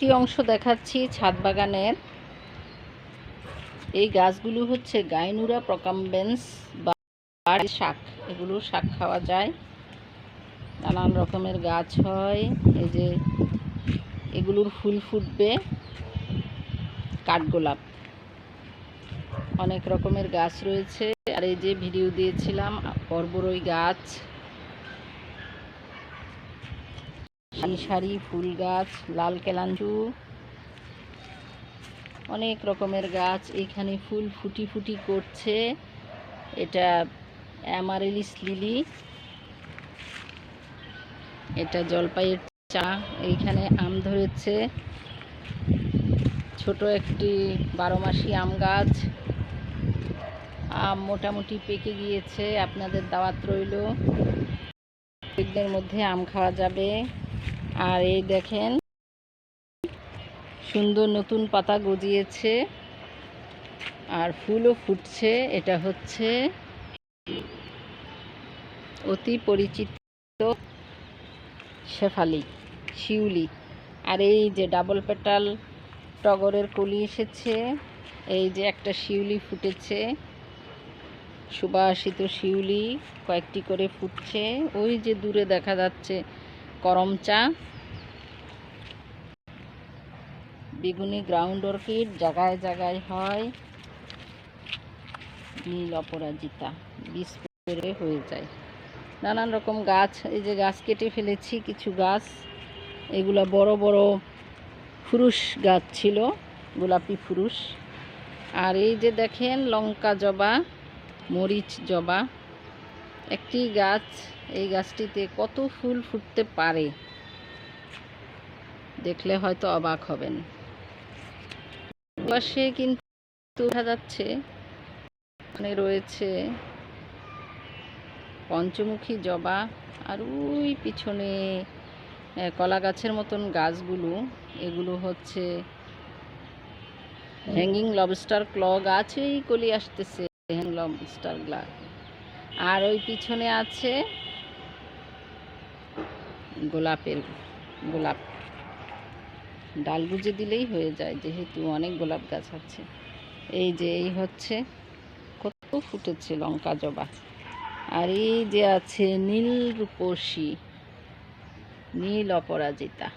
একটি অংশ দেখাচ্ছি ছাদ বাগানের। এই গাছগুলো হচ্ছে গাইনুরা প্রকাম্বেন্স বা শাক। এগুলো শাক খাওয়া যায়, নানান রকমের গাছ হয়। এই যে এগুলোর ফুল ফুটবে, কাঠগোলাপ, অনেক রকমের গাছ রয়েছে। আর এই যে ভিডিও দিয়েছিলাম বরবরই গাছ, সারি সারি ফুল গাছ, লাল কেলাঞ্চু, অনেক রকমের গাছ। এখানে ফুল ফুটি ফুটি করছে। এটা অ্যামারেলিস লিলি, এটা জলপাইয়ের চা। এইখানে আম ধরেছে, ছোট একটি 12 মাসি আম গাছ। আম মোটামুটি পেকে গিয়েছে, আপনাদের দাওয়াত রইল, কয়েকদিনের মধ্যে আম খাওয়া যাবে। আর এই দেখেন সুন্দর নতুন পাতা গজিয়েছে আর ফুলও ফুটছে। এটা হচ্ছে অতি পরিচিত শেফালি, শিউলি। আর এই যে ডাবল পেটাল টগরের কলি এসেছে। এই যে একটা শিউলি ফুটেছে, সুবাসিত শিউলি কয়েকটি করে ফুটছে। ওই যে দূরে দেখা যাচ্ছে করমচা, বেগুনি গ্রাউন্ড অর্কিড জায়গায় জায়গায় হয়, নীল অপরাজিতা বীজ পড়ে হয়ে যায়। নানান রকম গাছ। এই যে গাছ কেটে ফেলেছি কিছু গাছ, এগুলা বড় বড় ফুরুষ গাছ ছিল, গোলাপি ফুরুষ। আর এই যে দেখেন লঙ্কা জবা, মরিচ জবা, একটি গাছ। এই গাছটিতে কত ফুল ফুটতে পারে, দেখলে হয়তো অবাক হবেন। পাশে কিন্তু দেখা যাচ্ছে এখানে রয়েছে পঞ্চমুখী জবা। আর ওই পিছনে কলা গাছের মতন গাছগুলো, এগুলো হচ্ছে হ্যাঙ্গিং লবস্টার ক্ল গাছ। এই কলি আসতেছে হ্যাঙ্গিং লবস্টার গ্লা। আর ওই পিছনে আছে গোলাপ, ডাল গুজে দিলেই হয়ে যায়, যেহেতু অনেক গোলাপ গাছ আছে। এই যে এই হচ্ছে কত ফুটেছে লঙ্কা জবা। আর এই যে আছে নীল রূপসী, নীল অপরাজিতা।